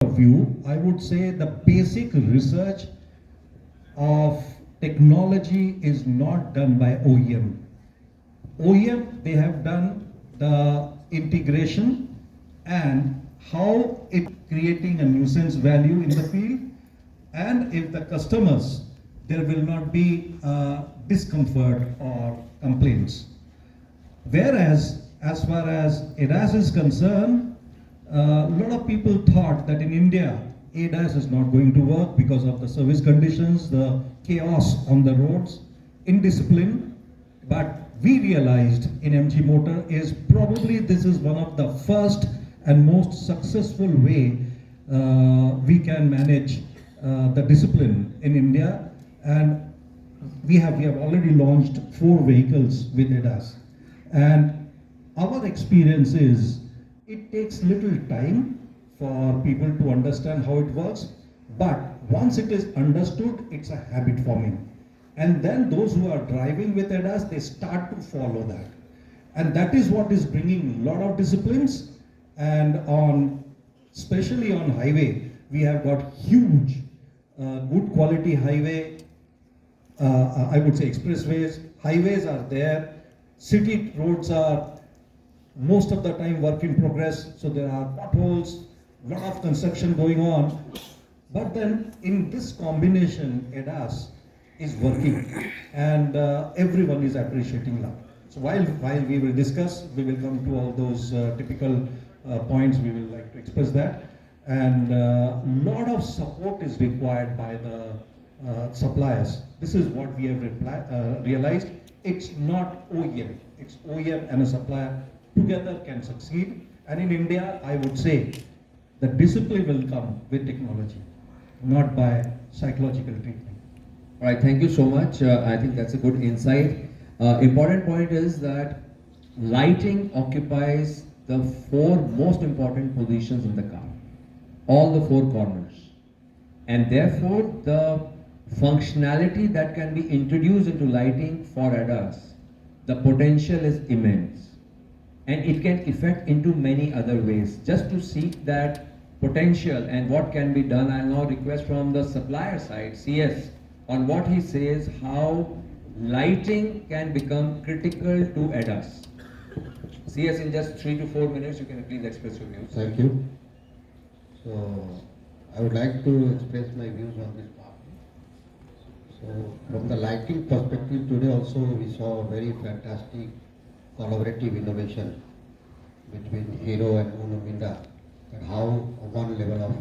of view, I would say the basic research of technology is not done by OEM. OEM, they have done the integration and how it creating a nuisance value in the field, and if the customers, there will not be discomfort or complaints. Whereas, as far as ADAS is concerned, a lot of people thought that in India, ADAS is not going to work because of the service conditions, the chaos on the roads, indiscipline. But we realized in MG Motor is probably this is one of the first and most successful way we can manage the discipline in India. And we have already launched 4 vehicles with ADAS. And our experience is it takes little time for people to understand how it works, but once it is understood, it's a habit forming. And then those who are driving with ADAS, they start to follow that. And that is what is bringing a lot of disciplines. And especially on highway, we have got huge, good quality highway, I would say expressways, highways are there, city roads are most of the time work in progress, so there are potholes, lot of construction going on. But then in this combination, ADAS is working, and everyone is appreciating now. So while we will discuss, we will come to all those typical points, we will like to express that. And lot of support is required by the suppliers. This is what we have realized. It's not OEM, it's OEM and a supplier together can succeed. And in India, I would say the discipline will come with technology, not by psychological treatment. All right, thank you so much. I think that's a good insight. Important point is that lighting occupies the 4 most important positions in the car, all the 4 corners. And therefore, the functionality that can be introduced into lighting for ADAS, the potential is immense. And it can affect into many other ways. Just to seek that potential and what can be done, I'll now request from the supplier side, CS, on what he says, how lighting can become critical to ADAS. CS, in just 3 to 4 minutes, you can please express your views. Thank you. So, I would like to express my views on this part. So, from the lighting perspective, today also we saw a very fantastic collaborative innovation between Hero and Uno Minda, and how one level of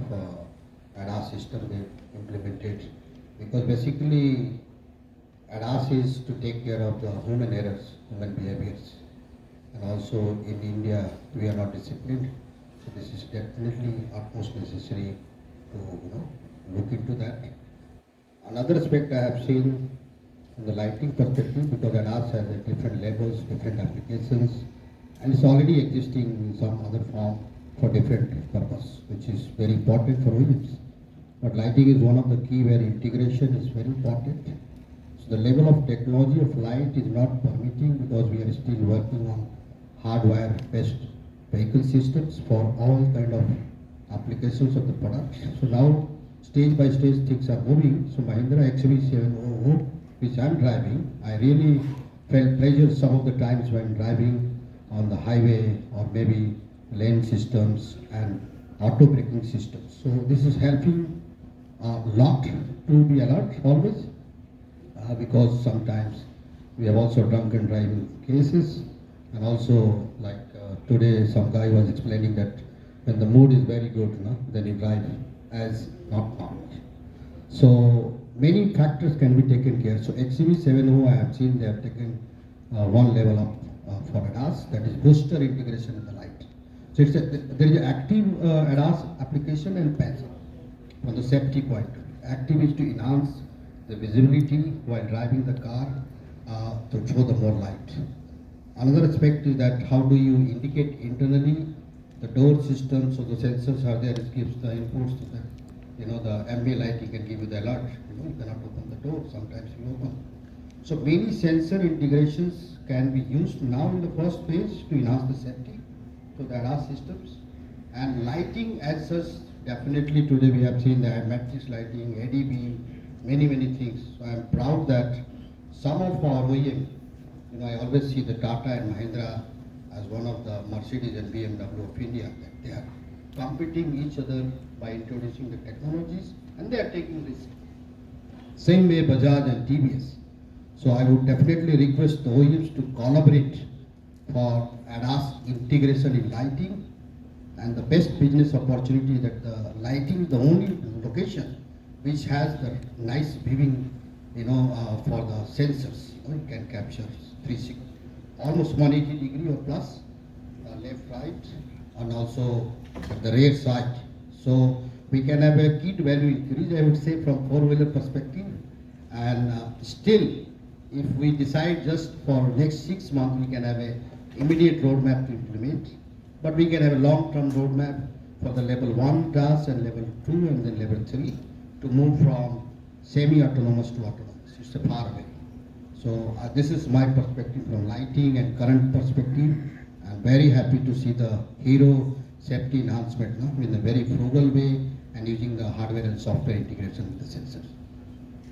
ADAS system they implemented. Because basically ADAS is to take care of the human errors, human behaviors. And also in India we are not disciplined, so this is definitely utmost necessary to look into that. Another aspect I have seen from the lighting perspective, because ADAS has different levels, different applications, and it's already existing in some other form for different purpose, which is very important for OEMs. But lighting is one of the key where integration is very important. So the level of technology of light is not permitting, because we are still working on hardware-based vehicle systems for all kind of applications of the product. So now stage by stage things are moving. So Mahindra XUV700, which I am driving, I really felt pleasure some of the times when driving on the highway, or maybe lane systems and auto braking systems. So this is helping a lot to be alert always, because sometimes we have also drunken driving cases, and also like today some guy was explaining that when the mood is very good, then you drive as not normal. So many factors can be taken care. So XUV700, I have seen they have taken one level up for ADAS, that is booster integration in the light. So it's there is an active ADAS application and passive from the safety point of view. Active is to enhance the visibility while driving the car, to show the more light. Another aspect is that how do you indicate internally the door system, so the sensors are there, it gives the inputs to the ambient light, you can give you the alert, you cannot open the door, sometimes you open. So many sensor integrations can be used now in the first phase to enhance the safety to the ADAS systems, and lighting as such definitely today we have seen the matrix lighting, AD beam, many things. So I am proud that some of our OEM, I always see the Tata and Mahindra as one of the Mercedes and BMW of India, that they are competing each other by introducing the technologies and they are taking risks. Same way Bajaj and TVS. So I would definitely request the OEMs to collaborate for ADAS integration in lighting, and the best business opportunity that the lighting is the only location which has the nice viewing, for the sensors. It can capture 360, almost 180 degree or plus, left, right, and also at the rear side. So we can have a key value increase, I would say, from four-wheeler perspective. And still, if we decide just for next 6 months, we can have a immediate roadmap to implement. But we can have a long-term roadmap for the level 1 class and level 2 and then level 3 to move from semi-autonomous to autonomous. It's a far away. So this is my perspective from lighting and current perspective. I'm very happy to see the Hero safety enhancement in a very frugal way and using the hardware and software integration with the sensors.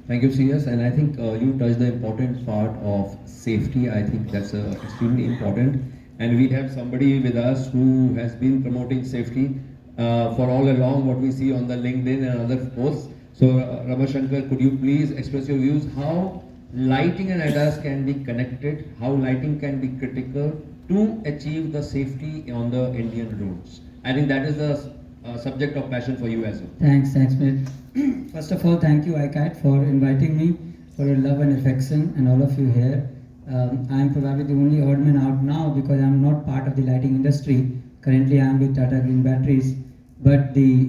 Thank you, CS. And I think you touched the important part of safety. I think that's extremely important. And we have somebody with us who has been promoting safety for all along, what we see on the LinkedIn and other posts. So, Ramashankar, could you please express your views how lighting and ADAS can be connected, how lighting can be critical to achieve the safety on the Indian roads? I think that is the subject of passion for you as well. Thanks, Smith. First of all, thank you, ICAT, for inviting me, for your love and affection, and all of you here. I am probably the only odd man out now because I am not part of the lighting industry. Currently, I am with Tata Green Batteries. But the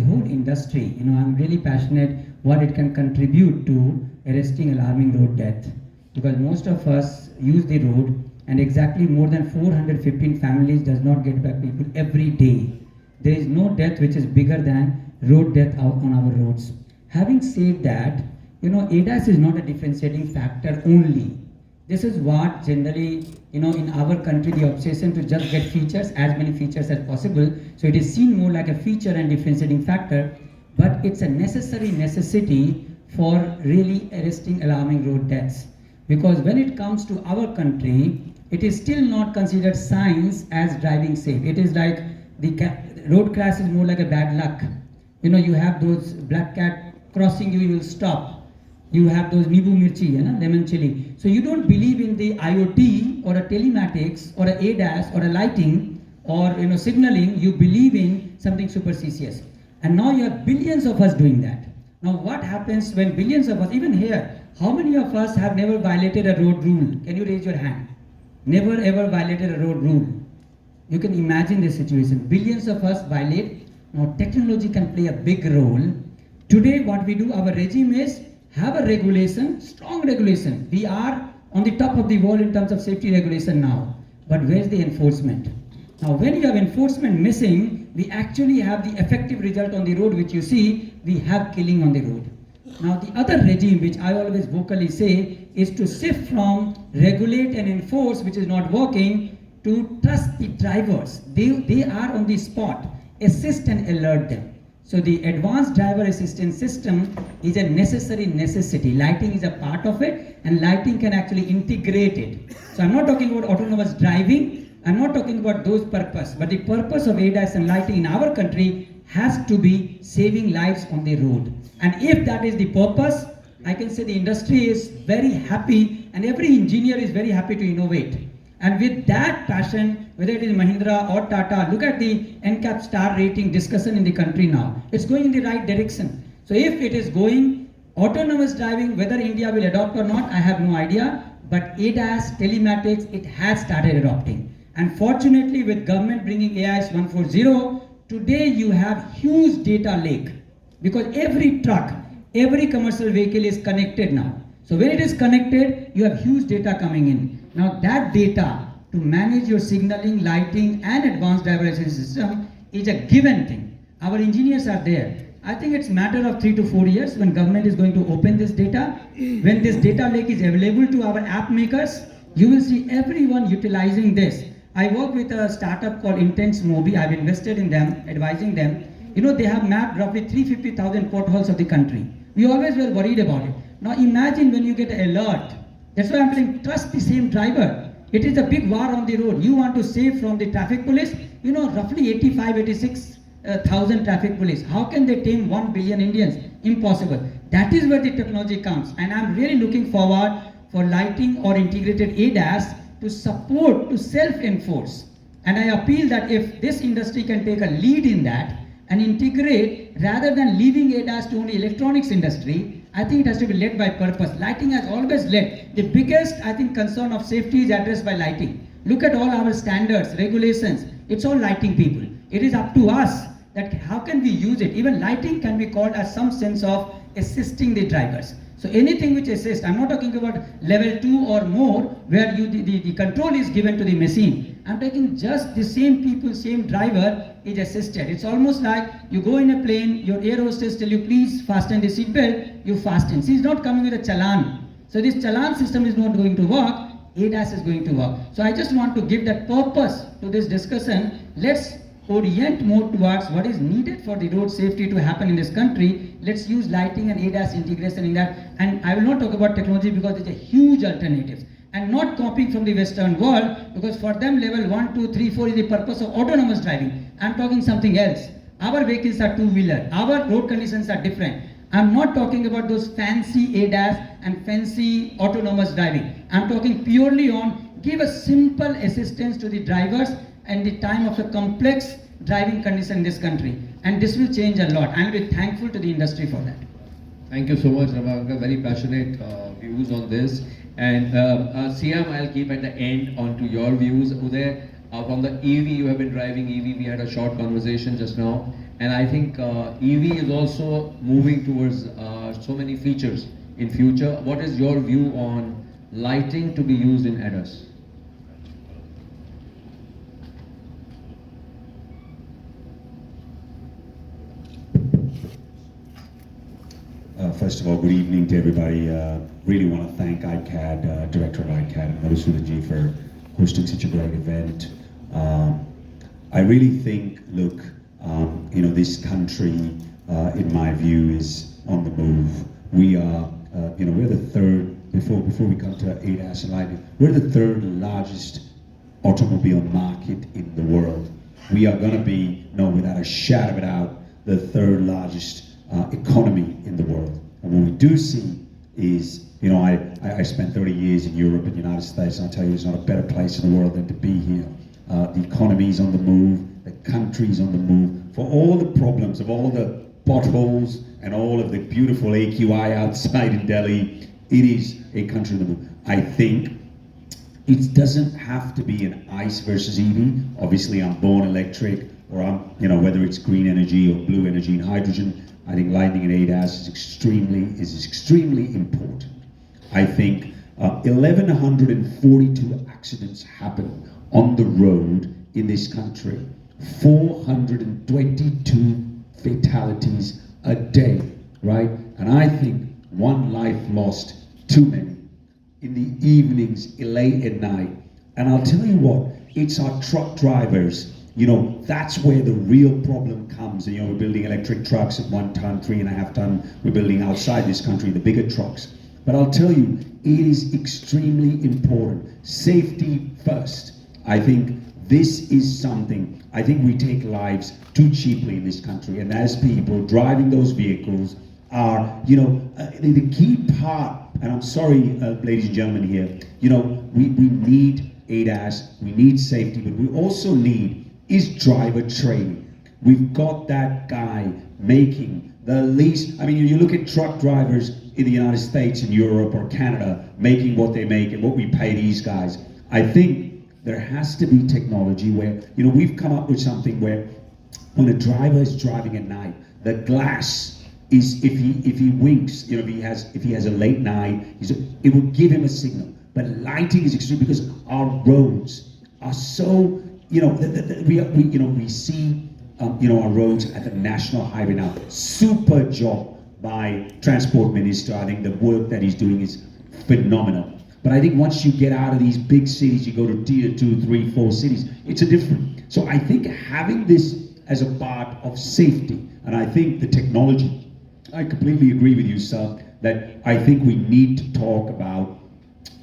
whole industry, I'm really passionate what it can contribute to arresting alarming road death. Because most of us use the road, and exactly more than 415 families does not get back people every day. There is no death which is bigger than road death out on our roads. Having said that, ADAS is not a differentiating factor only. This is what generally, in our country, the obsession to just get features, as many features as possible. So it is seen more like a feature and differentiating factor, but it's a necessity for really arresting alarming road deaths. Because when it comes to our country, it is still not considered science as driving safe. It is like the road crash is more like a bad luck. You have those black cat crossing you, you will stop. You have those nibu mirchi, lemon chili. So you don't believe in the IoT or a telematics or a ADAS or a lighting or signaling. You believe in something superstitious. And now you have billions of us doing that. Now what happens when billions of us, even here, how many of us have never violated a road rule? Can you raise your hand? Never ever violated a road rule. You can imagine this situation. Billions of us violate. Now technology can play a big role. Today what we do, our regime is have a regulation, strong regulation. We are on the top of the world in terms of safety regulation now. But where's the enforcement? Now when you have enforcement missing, we actually have the effective result on the road which you see, we have killing on the road. Now the other regime which I always vocally say is to shift from regulate and enforce, which is not working, to trust the drivers. They are on the spot, assist and alert them. So the advanced driver assistance system is a necessity. Lighting is a part of it, and lighting can actually integrate it. So I'm not talking about autonomous driving, I'm not talking about those purpose, but the purpose of ADAS and lighting in our country has to be saving lives on the road. And if that is the purpose, I can say the industry is very happy and every engineer is very happy to innovate. And with that passion, whether it is Mahindra or Tata, look at the NCAP star rating discussion in the country now. It's going in the right direction. So if it is going autonomous driving, whether India will adopt or not, I have no idea. But ADAS, telematics, it has started adopting. And fortunately, with government bringing AIS 140, today you have huge data lake. Because every truck, every commercial vehicle is connected now. So when it is connected, you have huge data coming in. Now that data to manage your signaling, lighting and advanced driver assistance system is a given thing. Our engineers are there. I think it's a matter of 3 to 4 years when government is going to open this data. When this data lake is available to our app makers, you will see everyone utilizing this. I work with a startup called Intense Mobi. I've invested in them, advising them. You know, they have mapped roughly 350,000 potholes of the country. We always were worried about it. Now imagine when you get an alert. That's why I'm saying trust the same driver. It is a big war on the road. You want to save from the traffic police, you know, roughly 86,000 traffic police. How can they tame 1 billion Indians? Impossible. That is where the technology comes. And I'm really looking forward for lighting or integrated ADAS to support, to self-enforce. And I appeal that if this industry can take a lead in that and integrate, rather than leaving ADAS to only electronics industry, I think it has to be led by purpose. Lighting has always led. The biggest, I think, concern of safety is addressed by lighting. Look at all our standards, regulations. It's all lighting people. It is up to us that how can we use it. Even lighting can be called as some sense of assisting the drivers. So anything which assists, I'm not talking about level 2 or more where the control is given to the machine. I'm taking just the same people, same driver is assisted. It's almost like you go in a plane, your air hostess tell you please fasten the seatbelt, you fasten. She's not coming with a challan. So this challan system is not going to work, ADAS is going to work. So I just want to give that purpose to this discussion. Let's orient more towards what is needed for the road safety to happen in this country. Let's use lighting and ADAS integration in that. And I will not talk about technology because it's a huge alternative. And not copying from the Western world, because for them level 1, 2, 3, 4 is the purpose of autonomous driving. I'm talking something else. Our vehicles are two-wheeler. Our road conditions are different. I'm not talking about those fancy ADAS and fancy autonomous driving. I'm talking purely on give a simple assistance to the drivers and the time of a complex driving condition in this country. And this will change a lot. I'll be thankful to the industry for that. Thank you so much, Ramakant. Very passionate views on this. And Siam, I'll keep at the end onto your views. Uday, from the EV, you have been driving EV. We had a short conversation just now. And I think EV is also moving towards so many features in future. What is your view on lighting to be used in ADAS? First of all, good evening to everybody. Really want to thank ICAD, Director of ICAD, and Madhusudanji for hosting such a great event. I really think, look, this country, in my view, is on the move. We are, we're the third, before we come to ADAS and lighting, we're the third largest automobile market in the world. We are going to be, without a shadow of a doubt, the third largest economy in the world. And what we do see is, I spent 30 years in Europe and the United States, and I'll tell you, there's not a better place in the world than to be here. The economy is on the move, the country is on the move. For all the problems of all the potholes and all of the beautiful AQI outside in Delhi, it is a country on the move. I think it doesn't have to be an ICE versus EV. Obviously, I'm born electric, or I'm, whether it's green energy or blue energy and hydrogen. I think lighting and ADAS is extremely important. I think 1,142 accidents happen on the road in this country. 422 fatalities a day, right? And I think one life lost too many in the evenings, late at night. And I'll tell you what, it's our truck drivers. That's where the real problem comes. We're building electric trucks at 1 ton, 3.5 ton. We're building outside this country the bigger trucks. But I'll tell you, it is extremely important. Safety first. I think this is something, I think we take lives too cheaply in this country. And as people driving those vehicles are, the key part, and I'm sorry, ladies and gentlemen here, we need ADAS, we need safety, but we also need is driver training. We've got that guy making the least, you look at truck drivers in the United States and Europe or Canada making what they make and what we pay these guys. I think there has to be technology where, we've come up with something where when a driver is driving at night, the glass is, if he winks, if he has a late night, it will give him a signal. But lighting is extreme because our roads are so, we see, our roads at the national highway now. Super job by Transport Minister. I think the work that he's doing is phenomenal. But I think once you get out of these big cities, you go to tier 2, 3, 4 cities, it's a different. So I think having this as a part of safety. And I think the technology, I completely agree with you, sir, that I think we need to talk about,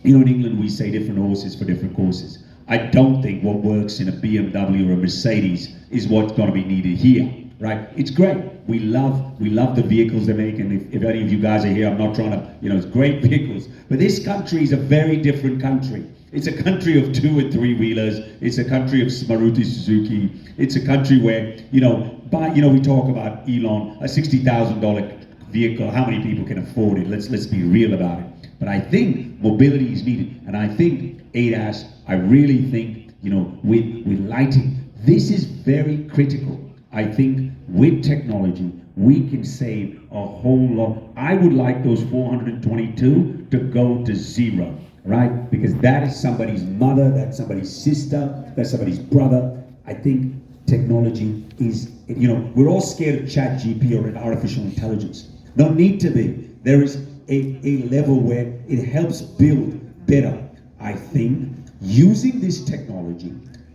you know, in England we say different horses for different courses. I don't think what works in a BMW or a Mercedes is what's going to be needed here, right? It's great. We love the vehicles they make, and if any of you guys are here, I'm not trying to, you know, it's great vehicles. But this country is a very different country. It's a country of 2 and 3 wheelers. It's a country of Maruti Suzuki. It's a country where, you know, we talk about Elon, a $60,000 vehicle. How many people can afford it? Let's be real about it. But I think mobility is needed, and I think ADAS. I really think, you know, with lighting, this is very critical. I think with technology, we can save a whole lot. I would like those 422 to go to 0, right? Because that is somebody's mother, that's somebody's sister, that's somebody's brother. I think technology is, you know, we're all scared of ChatGPT or an artificial intelligence. No need to be. There is a level where it helps build better. I think using this technology,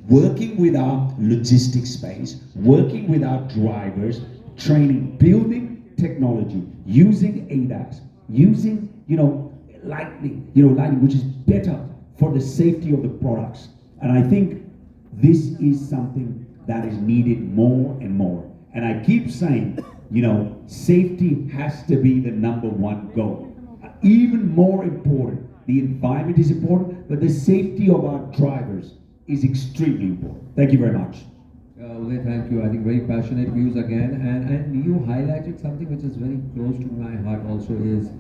working with our logistics space, working with our drivers, training, building technology, using ADAS, using, you know, lighting, which is better for the safety of the products. And I think this is something that is needed more and more. And I keep saying, you know, safety has to be the #1 goal. Even more important, the environment is important, but the safety of our drivers is extremely important. Thank you very much. Uday, thank you. I think very passionate views again, and you highlighted something which is very close to my heart also, is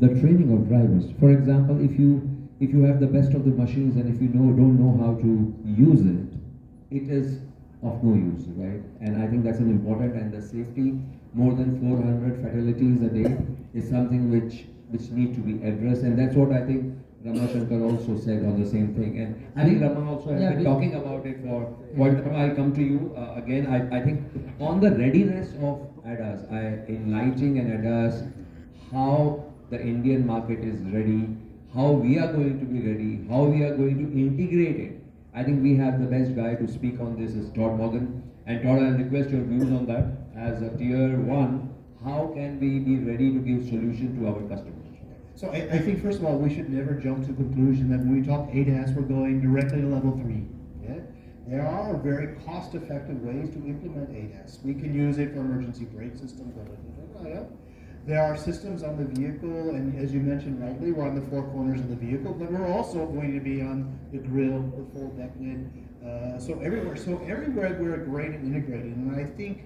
the training of drivers. For example, if you have the best of the machines and if you don't know how to use it, it is of no use, right? And I think that's an important, and the safety, more than 400 fatalities a day is something which need to be addressed, and that's what I think Rama Shankar also said on the same thing. And I think Rama also has been talking about it for quite a time. I'll come to you again. I think on the readiness of ADAS, in lighting and ADAS, how the Indian market is ready, how we are going to be ready, how we are going to integrate it. I think we have the best guy to speak on this is Todd Morgan. And Todd, I'll request your views on that. As a tier 1, how can we be ready to give solution to our customers? So I think, first of all, we should never jump to the conclusion that when we talk ADAS, we're going directly to level 3. Yeah? There are very cost-effective ways to implement ADAS. We can use it for emergency brake systems. There are systems on the vehicle, and as you mentioned rightly, we're on the 4 corners of the vehicle, but we're also going to be on the grille, the full deck lid, so everywhere we're great and integrated. And I think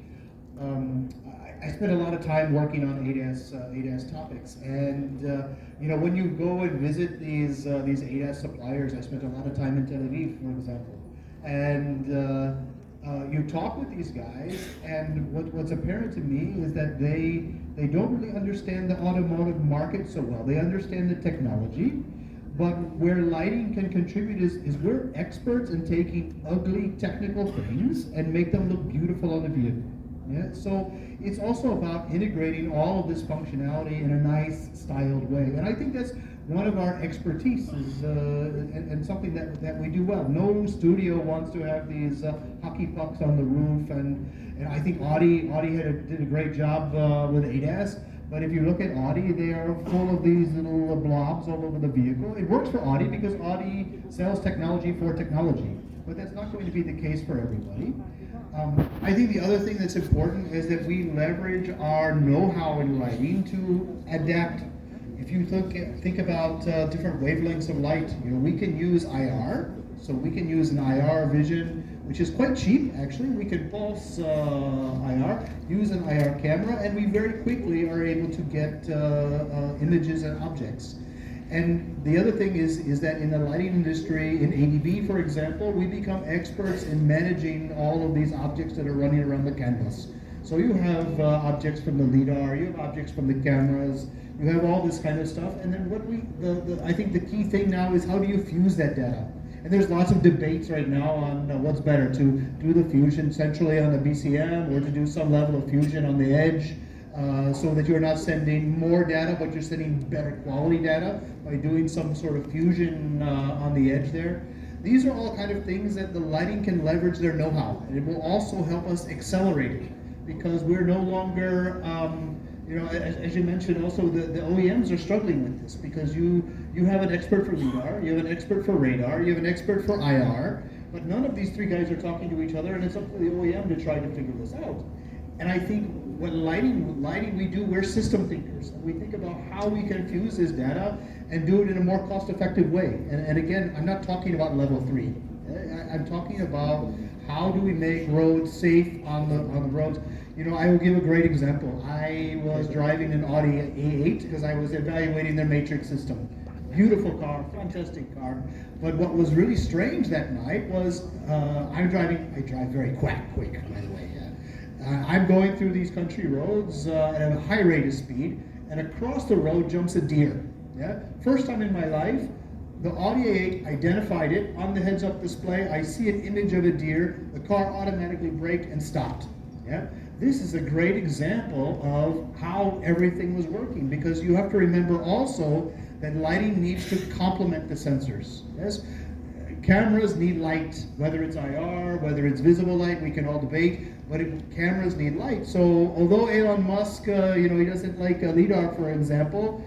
I spent a lot of time working on ADAS topics, and you know, when you go and visit these ADAS suppliers, I spent a lot of time in Tel Aviv, for example, and you talk with these guys, and what's apparent to me is that they don't really understand the automotive market so well. They understand the technology, but where lighting can contribute is we're experts in taking ugly technical things and make them look beautiful on the vehicle. Yeah? So it's also about integrating all of this functionality in a nice, styled way. And I think that's one of our expertise, and something that we do well. No studio wants to have these hockey pucks on the roof, and I think Audi did a great job with ADAS. But if you look at Audi, they are full of these little blobs all over the vehicle. It works for Audi because Audi sells technology for technology, but that's not going to be the case for everybody. I think the other thing that's important is that we leverage our know-how in lighting to adapt. If you think about different wavelengths of light, you know, we can use IR, so we can use an IR vision, which is quite cheap actually. We can pulse IR, use an IR camera, and we very quickly are able to get images and objects. And the other thing is that in the lighting industry, in ADB, for example, we become experts in managing all of these objects that are running around the canvas. So you have objects from the LiDAR, you have objects from the cameras, you have all this kind of stuff. And then I think the key thing now is how do you fuse that data? And there's lots of debates right now on what's better, to do the fusion centrally on the BCM or to do some level of fusion on the edge. So that you're not sending more data, but you're sending better quality data by doing some sort of fusion on the edge there. These are all kind of things that the lighting can leverage their know-how, and it will also help us accelerate it because we're no longer, as you mentioned, also the OEMs are struggling with this because you have an expert for LiDAR, you have an expert for radar, you have an expert for IR, but none of these three guys are talking to each other, and it's up to the OEM to try to figure this out. And I think what lighting we do, we're system thinkers. We think about how we can fuse this data and do it in a more cost-effective way. And again, I'm not talking about level 3. I'm talking about how do we make roads safe on the roads. I will give a great example. I was driving an Audi A8 because I was evaluating their matrix system. Beautiful car, fantastic car. But what was really strange that night was I drive very quick, by the way. I'm going through these country roads at a high rate of speed, and across the road jumps a deer. Yeah, first time in my life, the Audi A8 identified it on the heads-up display. I see an image of a deer. The car automatically braked and stopped. Yeah, this is a great example of how everything was working because you have to remember also that lighting needs to complement the sensors. Yes. Cameras need light, whether it's IR, whether it's visible light, we can all debate, but cameras need light. So although Elon Musk, he doesn't like LiDAR, for example,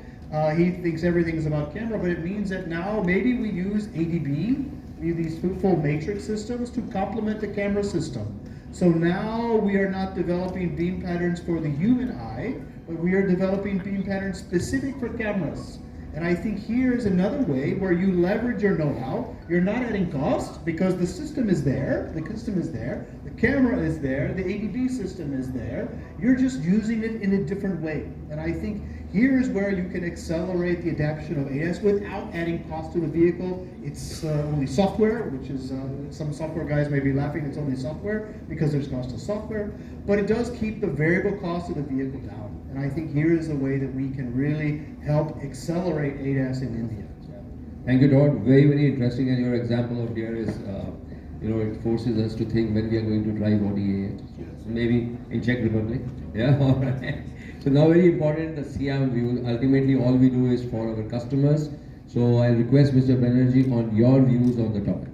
he thinks everything is about camera, but it means that now maybe we use ADB, these full matrix systems, to complement the camera system. So now we are not developing beam patterns for the human eye, but we are developing beam patterns specific for cameras. And I think here is another way where you leverage your know-how. You're not adding cost because the system is there, the camera is there, the ADB system is there. You're just using it in a different way. And I think here is where you can accelerate the adoption of ADAS without adding cost to the vehicle. It's only software, which is, some software guys may be laughing, it's only software because there's cost of software, but it does keep the variable cost of the vehicle down. And I think here is a way that we can really help accelerate ADAS in India. Thank you, Todd. Very, very interesting. And your example of deer is, it forces us to think when we are going to drive ODA, maybe in Czech Republic. Yeah, all right. So now very important, the CM view. Ultimately, all we do is for our customers. So I request Mr. Banerjee on your views on the topic.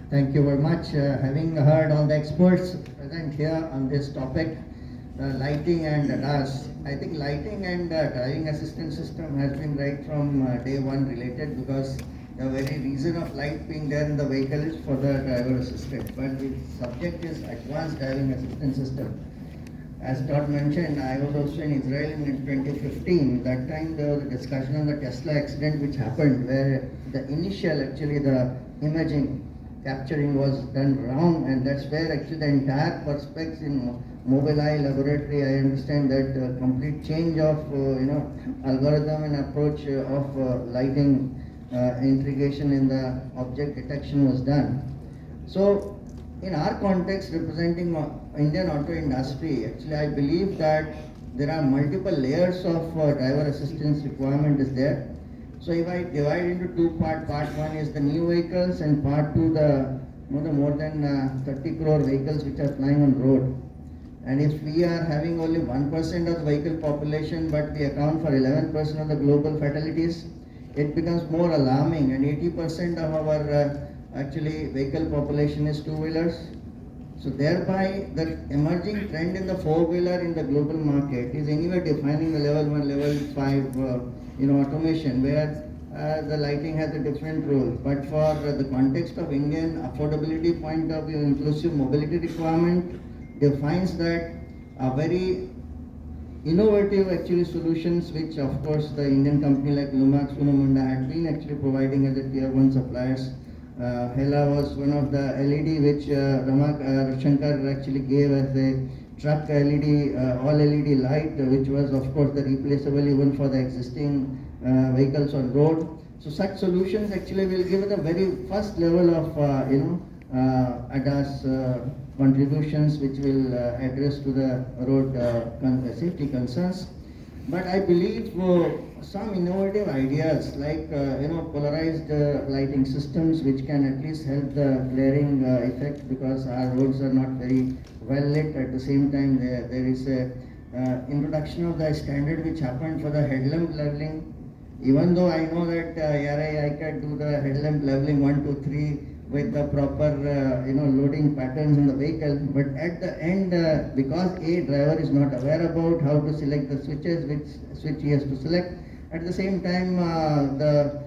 Thank you very much. Having heard all the experts present here on this topic, lighting and ADAS. I think lighting and driving assistance system has been right from day one related because the very reason of light being there in the vehicle is for the driver assistant. But the subject is advanced driving assistance system. As Todd mentioned, I was also in Israel in 2015. That time there was a discussion on the Tesla accident which happened where the imaging capturing was done wrong, and that's where actually the entire perspective in Mobileye laboratory, I understand that complete change of algorithm and approach of lighting integration in the object detection was done. So in our context representing Indian auto industry, actually I believe that there are multiple layers of driver assistance requirement is there. So if I divide into two parts, part one is the new vehicles and part two the more than 30 crore vehicles which are flying on road. And if we are having only 1% of the vehicle population but we account for 11% of the global fatalities, it becomes more alarming, and 80% of our actually vehicle population is two-wheelers. So thereby the emerging trend in the four-wheeler in the global market is anyway defining the level 1, level 5 automation, where the lighting has a different role. But for the context of Indian affordability point of view, inclusive mobility requirement defines that a very innovative actually solutions which of course the Indian company like Lumax Uno had been actually providing as a tier 1 suppliers. Hella was one of the LED which Shankar actually gave as a truck LED, all LED light, which was of course the replaceable even for the existing vehicles on road. So such solutions actually will give it a very first level of ADAS contributions which will address to the road safety concerns. But I believe some innovative ideas like polarized lighting systems which can at least help the flaring effect, because our roads are not very well lit. At the same time there is a introduction of the standard which happened for the headlamp leveling. Even though I know that ARI can do the headlamp leveling 1, 2, 3 with the proper loading patterns in the vehicle, but at the end, because a driver is not aware about how to select the switches, which switch he has to select, at the same time the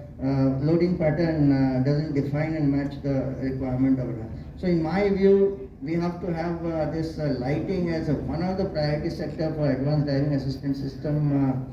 loading pattern doesn't define and match the requirement of it. So in my view, we have to have this lighting as one of the priority sector for advanced driving assistance system